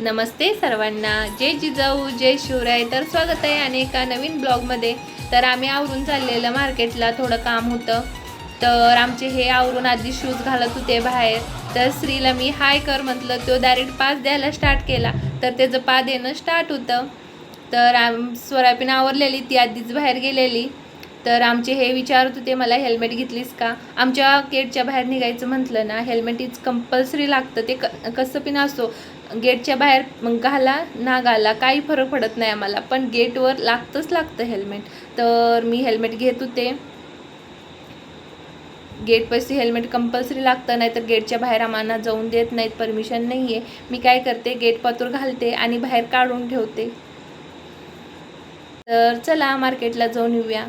नमस्ते सर्वांना, जय जिजाऊ जय शिवराय. तर स्वागत आहे आणि एका नवीन ब्लॉगमध्ये. तर आम्ही आवरून चाललेलं मार्केटला, थोडं काम होतं. तर आमचे हे आवरून आधी शूज घालत होते बाहेर. तर श्रीला मी हाय कर म्हटलं, तो डायरेक्ट पास द्यायला स्टार्ट केला. तर त्याचं पा देणं स्टार्ट होतं. तर स्वरापीन आवरलेली, ती आधीच बाहेर गेलेली. तर आमचे हे विचारत होते मला, हेल्मेट घेतलीस का. आमच्या गेटच्या बाहेर निघायचं म्हटलं ना, हेल्मेट इज कंपल्सरी लागतं. ते कसं पण असो, गेटच्या बाहेर घाला ना घाला काही फरक पडत नाही आम्हाला, पण गेटवर लागतं हेल्मेट. तर मी हेल्मेट घेत होते. गेट पैसे हेल्मेट कंपल्सरी लागतं, नाही तर गेटच्या बाहेर आम्हाला जाऊन देत नाहीत, परमिशन नाही आहे. मी काय करते, गेट पातूर घालते आणि बाहेर काढून ठेवते. तर चला मार्केटला जाऊन येऊया.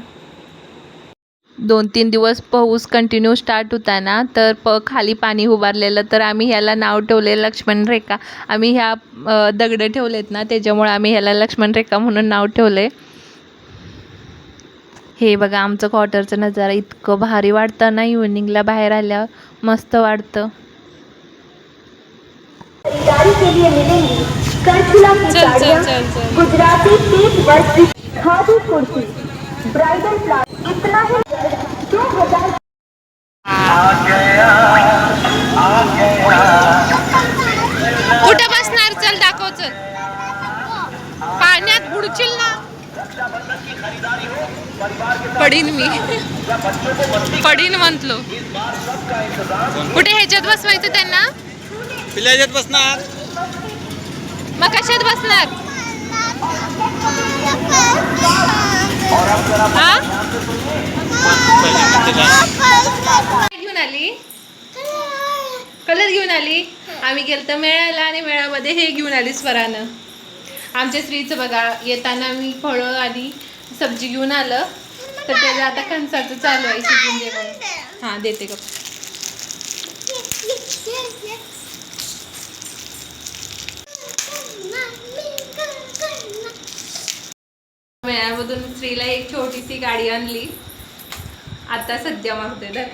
2-3 दिवस पाऊस कंटिन्यू स्टार्ट होता ना, तर खाली पाणी उभारलेलं. तर आम्ही ह्याला नाव ठेवले लक्ष्मण रेखा. आम्ही ह्या दगड ठेवलेत ना, त्याच्यामुळे आम्ही ह्याला लक्ष्मण रेखा म्हणून नाव ठेवले. हे बघा आमचं क्वार्टरचं नजारा, इतकं भारी वाटतं ना, इव्हनिंगला बाहेर आल्यावर मस्त वाटतं. गुजराती कुठं बसणार, चल दाखव, चल. पाण्यात बुडशील ना. पडीन मी, पडीन म्हटलो. कुठे ह्याच्यात बसवायचं त्यांना, ह्याच्यात बसणार. मग कशात बसणार. घेऊन आली, कलर घेऊन आली. आम्ही गेलतो मेळ्याला आणि मेळ्यामध्ये हे घेऊन आली स्वरानं. आमच्या स्त्रीचं बघा, येताना मी फळं आणि सब्जी घेऊन आलं. तर त्याचं आता कणसाचं चालू आहे, शिजून दे म्हणून. हां देते गप. मेळ्यामधून स्त्रीला एक छोटीशी गाडी आणली, आता सध्या मागते तर.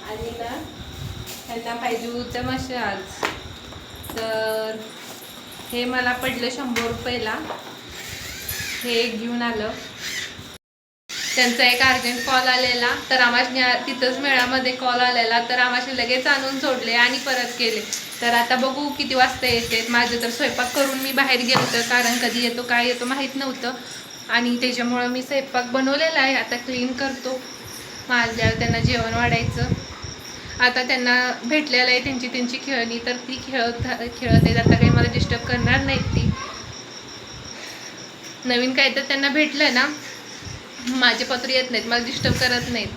आणि ना त्यांना पाहिजे होतं मशाज. तर हे मला पडलं 100 रुपयाला. हे एक घेऊन आलं. त्यांचा एक अर्जंट कॉल आलेला, तर आम्हाला तिथंच मेळामध्ये कॉल आलेला, तर आम्हाला लगेच आणून सोडले आणि परत केले. तर आता बघू किती वाजता येते. माझं तर स्वयंपाक करून मी बाहेर गेलो होतं, कारण कधी येतो काय येतो माहीत नव्हतं. आणि त्याच्यामुळं मी स्वयंपाक बनवलेला आहे. आता क्लीन करतो, माझ्यावर त्यांना जेवण वाढायचं. आता त्यांना भेटलेलं आहे त्यांची खेळणी, तर ती खेळत आहेत. आता काही मला डिस्टर्ब करणार नाहीत ती. नवीन काय तर त्यांना भेटलं ना, माझे पत्र येत नाहीत, मला डिस्टर्ब करत नाहीत,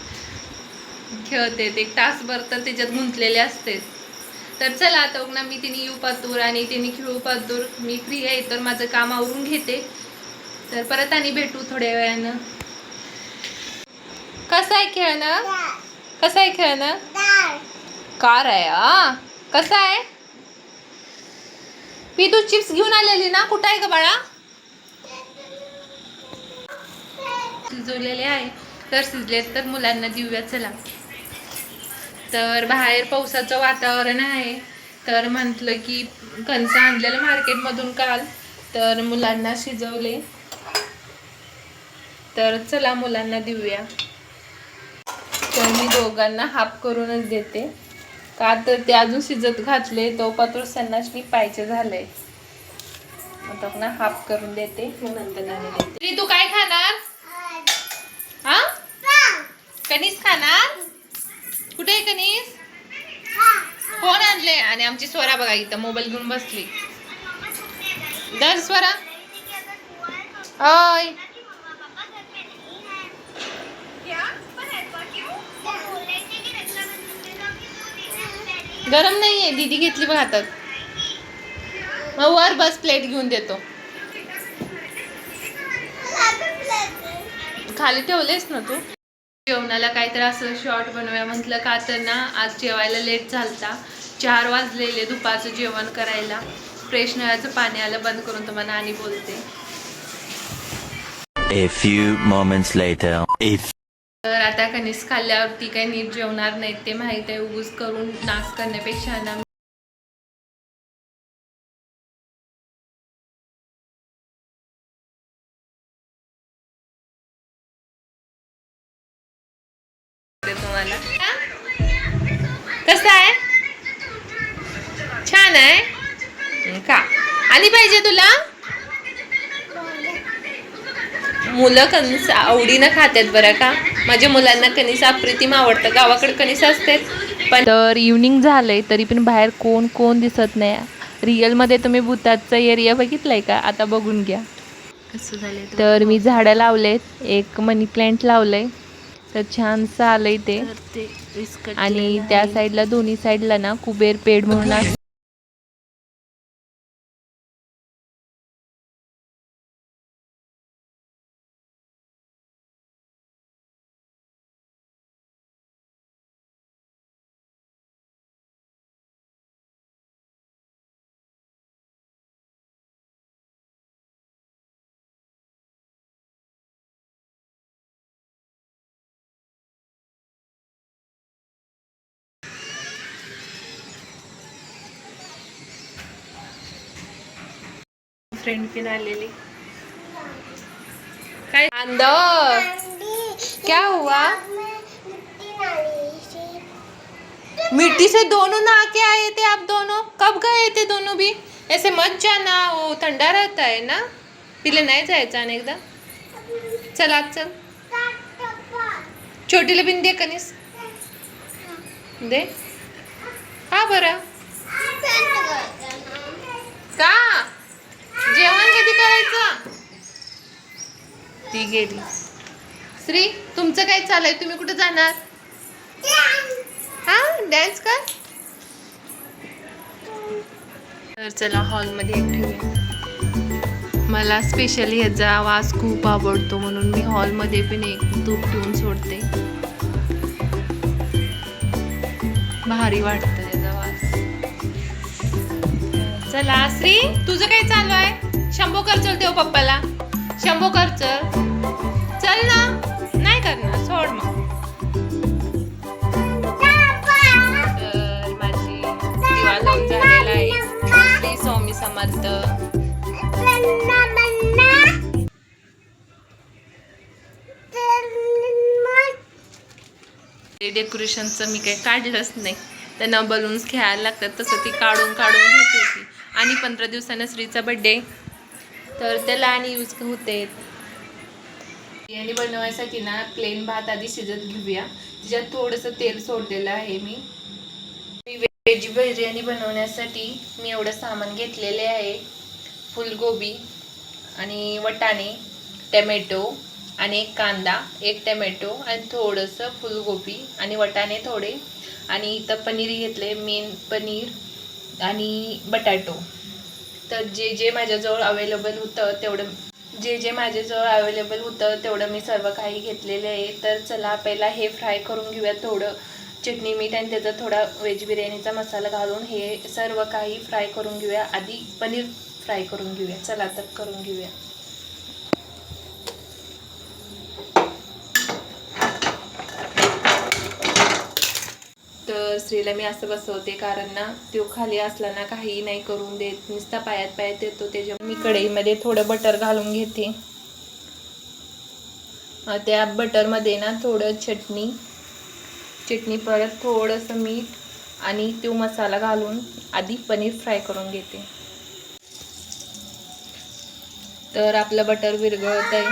खेळते. एक तासभर तर त्याच्यात गुंतलेले असते. तर चला आता ना, मी तिने येऊ पातूर आणि तिने खेळू पातूर. मी फ्री आहे, तर माझं काम आवरून घेते. तर परत आणि भेटू थोड्या वेळानं. कसं आहे खेळणं, कसं आहे खेळणं. कार आहे. कसं आहे. पी तू चिप्स घेऊन आलेली ना, कुठं आहे ग बाळा. शिजवलेले आहे, तर शिजलेत तर मुलांना देऊया चला. तर बाहेर पावसाचं वातावरण आहे, तर म्हटलं की कणसं आणलेलं मार्केटमधून काल, तर मुलांना शिजवले. तर चला मुलांना देऊया. तर मी दोघांना हाफ करूनच देते, का तर ते अजून शिजत घातले तो पातूर सन्नासनी पाहिजे झालंय. आता ना हाफ करून देते, नंतर तू काय खाणार. हा, कणीस खाणार. कुठे आहे कणीस. कोण आणले. आणि आमची स्वरा बघा इथं मोबाईल घेऊन बसली. दर स्वरा, ओय. गरम नाहीये, दीदी घेतली बघ हातात. मग वर बस, प्लेट घेऊन देतो. खाली ठेवलेस ना तू. जेवणाला काहीतरी असं शॉर्ट बनवूया म्हटलं, का तर ना आज जेवायला लेट झालता. 4 वाजलेले दुपारचं जेवण करायला. फ्रेश नळाचं पाणी आलं, बंद करून तुम्हाला आणि बोलते. A few moments later. तर आता कणीस खाल्ल्यावरती काही नीट जेवणार नाहीत, ते माहीत आहे. उगूच करून नाश करण्यापेक्षा ना मला. कसं आहे? छान आहे का? आली पाहिजे तुला? मुलं कणीस आवडीनं खातात बरं का. माझ्या मुलांना कणीस अप्रतिम आवडतं. गावाकडे कणीस असते पण. तर इव्हनिंग झालंय तरी पण बाहेर कोण कोण दिसत नाही. रिअलमध्ये तुम्ही भूताचा एरिया बघितलाय का? आता बघून घ्या कसं झालंय. तर मी झाडं लावलेत, एक मनी प्लांट लावलंय तर छानसं आलंय ते. आणि त्या साईडला दोन्ही साईडला ना कुबेर पेड म्हणून असतं. फ्रेंड पिन आलेली काय अंदर क्या हुआ? मिट्टी से दोनों नहा के आए थे आप दोनों? कब गए थे दोनों भी? ऐसे मत जाना, वो ठंडा रहता है ना. तिला नाही जायचं अनेकदा. चल आज चल. छोटीला बिन दे कणीस दे. हा बरं का जेवण कधी करायचं? ती गेली. श्री तुमचं काय चाललंय? तुम्ही कुठे जाणार? हा डान्स कर. तर चला हॉलमध्ये ठेवूया. मला स्पेशली ह्याचा आवाज खूप आवडतो म्हणून मी हॉलमध्ये पण एक धूप ठेवून सोडते. भारी वाटतं त्याचा आवाज. चला श्री तुझं काय चालू आहे? शंभो कर चल देव पप्पाला. शंभो कर चल ना. नाही करणार सोड मग. तर माझी दिवा लावून झालेला आहे. श्री स्वामी समर्थ. डेकोरेशनचं मी काही काढलंच नाही. त्यांना बलून्स खेळायला लागतात तसं ती काढून घेते ती. आणि 15 दिवसानं श्रीचा बड्डे तर त्याला आणि यूज होते. बिर्याणी बनवायसाठी ना प्लेन भात आधी शिजत घेऊया. तिच्यात थोडंसं तेल सोडलेलं आहे मी. व्हेज बिर्याणी बनवण्यासाठी मी एवढं सामान घेतलेले आहे. फुलगोबी आणि वटाणे, टमॅटो आणि एक कांदा, एक टमॅटो आणि थोडंसं फुलगोबी आणि वटाणे थोडे. आणि इथं पनीर घेतले, मेन पनीर आणि बटाटो. तर जे माझ्याजवळ अवेलेबल होतं तेवढं मी सर्व काही घेतलेलं आहे. तर चला पहिला हे फ्राय करून घेऊया. थोडं चटणी मीठ आणि त्याचा थोडा व्हेज बिर्याणीचा मसाला घालून हे सर्व काही फ्राय करून घेऊया. आधी पनीर फ्राय करून घेऊया. चला तर करून घेऊया. तर श्रीला मी असं बसवते कारण ना तो खाली असला ना काही नाही करून देत, नुसता पायात येतो. त्याच्या मी कढईमध्ये थोडं बटर घालून घेते. त्या बटरमध्ये ना थोडं चटणी परत थोडंसं मीठ आणि तो मसाला घालून आधी पनीर फ्राय करून घेते. तर आपलं बटर विरघळत आहे.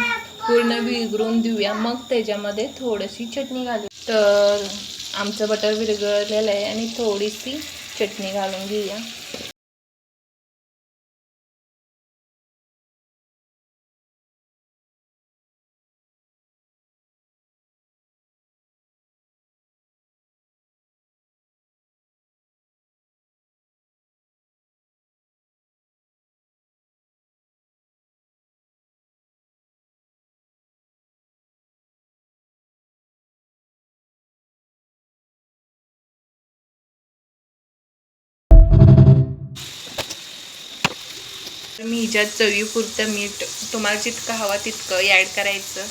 पूर्ण विरघळून देऊया. मग त्याच्यामध्ये थोडीशी चटणी घालू. तर आमचं बटर विरघळलेलं आहे आणि थोडीशी चटणी घालून घेऊया. मी हिच्यात चवीपुरतं मीठ तुम्हाला जितकं हवं तितकं ॲड करायचं.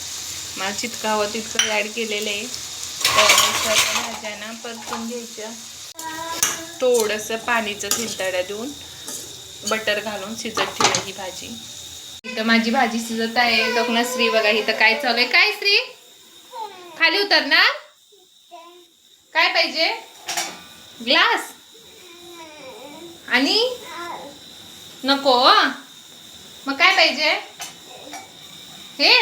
मला जितकं हवं तितकं ॲड केलेलं आहे. तर सर्व भाज्यांना परतून घ्यायच्या. थोडंसं पाणीचं फिल्टर देऊन बटर घालून शिजत ठेवली ही भाजी. इथं माझी भाजी शिजत आहे. तर श्री बघा इथं काय चालू आहे. काय श्री खाली उतरणार? काय पाहिजे? ग्लास आणि नको. मग काय पाहिजे? हे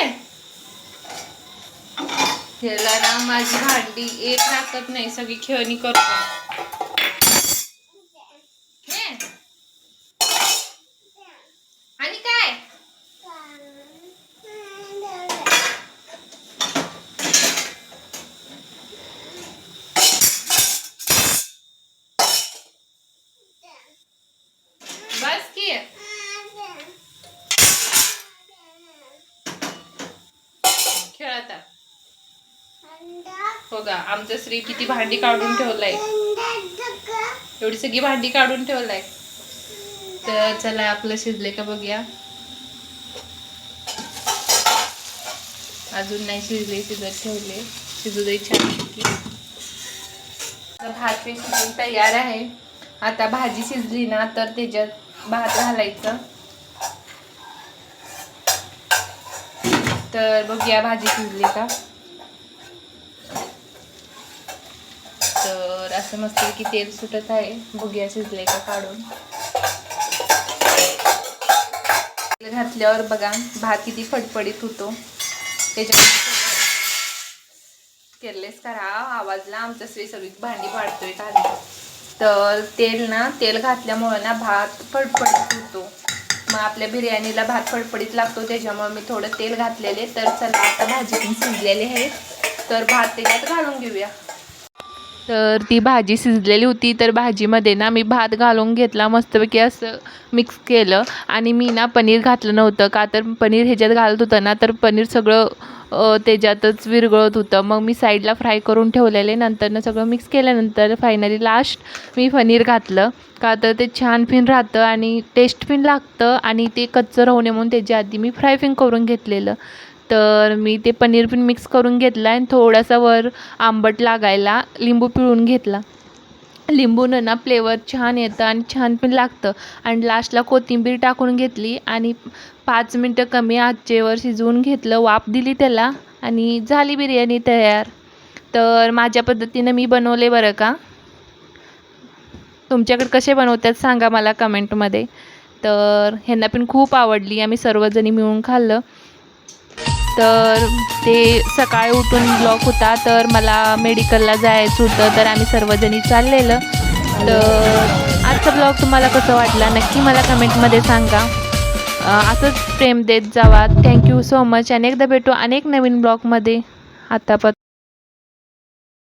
ह्याला ना माझी भांडी एक राखत नाही, सगळी खेळणी करतो. हे आणि काय? बस की. खेळ आता. हो का, आमचं श्री किती भांडी काढून ठेवलंय. एवढी सगळी भांडी काढून ठेवलंय. तर चला आपलं शिजले का बघूया. अजून नाही शिजले, शिजत ठेवले. शिजू दे छान. भात मी शिजून तयार आहे. आता भाजी शिजली ना तर त्याच्यात भात घालायचं. तर बघूया भाजी शिजली का. तर असं मस्त की तेल सुटत आहे. बघूया शिजले का काढून. तेल घातल्यावर बघा भात किती फडफडीत होतो. त्याच्यामध्ये केअरलेस करा आवाजला. आमचं श्री सगळी भांडी पाडतोय खाली. तर तेल घातल्यामुळे ना भात फडफडीत होतो. मग आपल्या बिर्याणीला भात फडफडीत लागतो, त्याच्यामुळे मी थोडं तेल घातलेले. तर चला आता भाजी पण शिजलेली आहे. तर भात त्याच्यात घालून घेऊया. तर ती भाजी शिजलेली होती. तर भाजीमध्ये ना मी भात घालून घेतला, मस्तपैकी असं मिक्स केलं. आणि मी ना पनीर घातलं नव्हतं, का तर पनीर ह्याच्यात घालत होतं ना तर पनीर सगळं त्याच्यातच विरघळत होतं. मग मी साईडला फ्राय करून ठेवलेले. नंतरनं सगळं मिक्स केल्यानंतर फायनली लास्ट मी पनीर घातलं, का तर ते छान फिन राहतं आणि टेस्ट फिन लागतं. आणि ते कच्चं राहू नये म्हणून त्याच्या आधी मी फ्राय फिन करून घेतलेलं. तर मी ते पनीर पण मिक्स करून घेतला आणि थोडासा वर आंबट लागायला लिंबू पिळून घेतला. लिंबूनं ना फ्लेवर छान येतं आणि छान पण लागतं. आणि लास्टला कोथिंबीर टाकून घेतली आणि 5 मिनटं कमी आचेवर शिजवून घेतलं. वाफ दिली त्याला आणि झाली बिर्याणी तयार. तर माझ्या पद्धतीनं मी बनवले बरं का. तुमच्याकडे कसे बनवतात सांगा मला कमेंटमध्ये. तर ह्यांना पण खूप आवडली. आम्ही सर्वजणी मिळून खाल्लं. तर ते सकाळी उठून ब्लॉक होता, तर मला मेडिकलला जायचं होतं. तर आम्ही सर्वजणी चाललेलं. तर आजचा ब्लॉग तुम्हाला कसं वाटला नक्की मला कमेंटमध्ये सांगा. असंच प्रेम देत जावा. Thank you so much. अनेकदा भेटू अनेक नवीन ब्लॉगमध्ये. आतापर्यंत